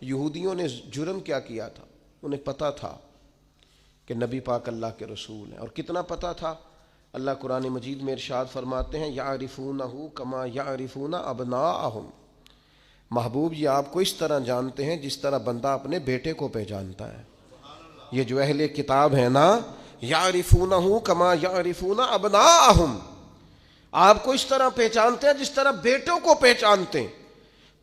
یہودیوں نے جرم کیا کیا تھا؟ انہیں پتہ تھا کہ نبی پاک اللہ کے رسول ہیں. اور کتنا پتہ تھا؟ اللہ قرآن مجید میں ارشاد فرماتے ہیں یعرفونہ کما یعرفون ابناءہم. محبوب یہ آپ کو اس طرح جانتے ہیں جس طرح بندہ اپنے بیٹے کو پہچانتا ہے. یہ جو اہل کتاب ہے نا، یعرفونہ کما یعرفون ابناءہم، آپ کو اس طرح پہچانتے ہیں جس طرح بیٹوں کو پہچانتے ہیں.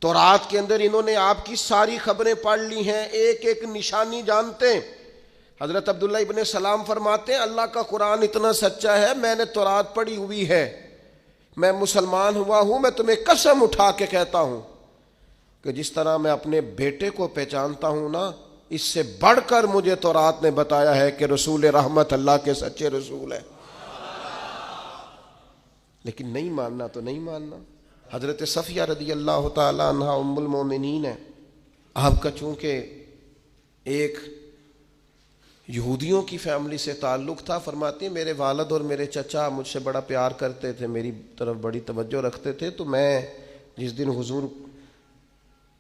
تو رات کے اندر انہوں نے آپ کی ساری خبریں پڑھ لی ہیں، ایک ایک نشانی جانتے ہیں. حضرت عبداللہ ابن سلام فرماتے ہیں اللہ کا قرآن اتنا سچا ہے، میں نے تورات پڑھی ہوئی ہے، میں مسلمان ہوا ہوں، میں تمہیں قسم اٹھا کے کہتا ہوں کہ جس طرح میں اپنے بیٹے کو پہچانتا ہوں نا، اس سے بڑھ کر مجھے تورات نے بتایا ہے کہ رسول رحمت اللہ کے سچے رسول ہیں. لیکن نہیں ماننا تو نہیں ماننا. حضرت صفیہ رضی اللہ تعالی عنہ ام المومنین ہے. آپ کا چونکہ ایک یہودیوں کی فیملی سے تعلق تھا، فرماتی ہیں میرے والد اور میرے چچا مجھ سے بڑا پیار کرتے تھے، میری طرف بڑی توجہ رکھتے تھے. تو میں جس دن حضور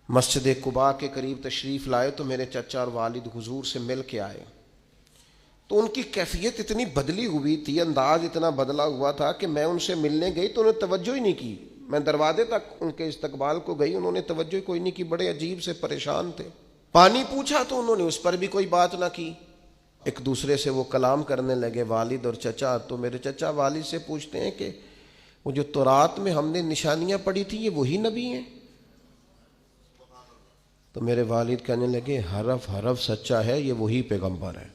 مسجد قباء کے قریب تشریف لائے تو میرے چچا اور والد حضور سے مل کے آئے. تو ان کی کیفیت اتنی بدلی ہوئی تھی، انداز اتنا بدلا ہوا تھا کہ میں ان سے ملنے گئی تو انہوں نے توجہ ہی نہیں کی. میں دروازے تک ان کے استقبال کو گئی، انہوں نے توجہ کوئی نہیں کی، بڑے عجیب سے پریشان تھے. پانی پوچھا تو انہوں نے اس پر بھی کوئی بات نہ کی. ایک دوسرے سے وہ کلام کرنے لگے والد اور چچا. تو میرے چچا والد سے پوچھتے ہیں کہ وہ جو تورات میں ہم نے نشانیاں پڑھی تھی یہ وہی نبی ہیں؟ تو میرے والد کہنے لگے حرف حرف سچا ہے، یہ وہی پیغمبر ہے.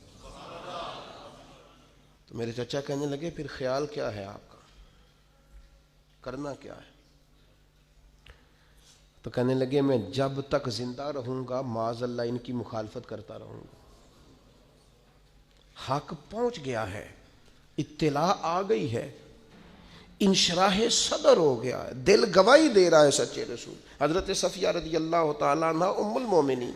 تو میرے چچا کہنے لگے پھر خیال کیا ہے آپ کا، کرنا کیا ہے؟ تو کہنے لگے میں جب تک زندہ رہوں گا معاذ اللہ ان کی مخالفت کرتا رہوں گا. حق پہنچ گیا ہے، اطلاع آ گئی ہے، انشراح صدر ہو گیا ہے، دل گواہی دے رہا ہے سچے رسول. حضرت صفیہ رضی اللہ تعالیٰ عنہ ام المومنین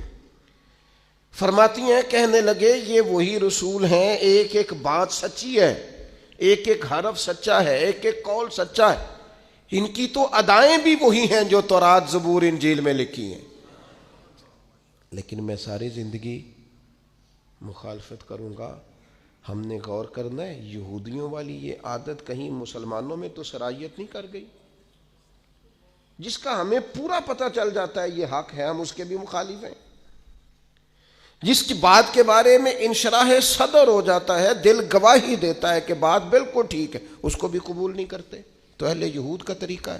فرماتی ہیں کہنے لگے یہ وہی رسول ہیں، ایک ایک بات سچی ہے، ایک ایک حرف سچا ہے، ایک ایک قول سچا ہے. ان کی تو ادائیں بھی وہی ہیں جو تورات زبور انجیل میں لکھی ہیں. لیکن میں ساری زندگی مخالفت کروں گا. ہم نے غور کرنا ہے یہودیوں والی یہ عادت کہیں مسلمانوں میں تو سرایت نہیں کر گئی؟ جس کا ہمیں پورا پتہ چل جاتا ہے یہ حق ہے، ہم اس کے بھی مخالف ہیں. جس کی بات کے بارے میں انشراح صدر ہو جاتا ہے، دل گواہی دیتا ہے کہ بات بالکل ٹھیک ہے، اس کو بھی قبول نہیں کرتے. تو اہل یہود کا طریقہ ہے.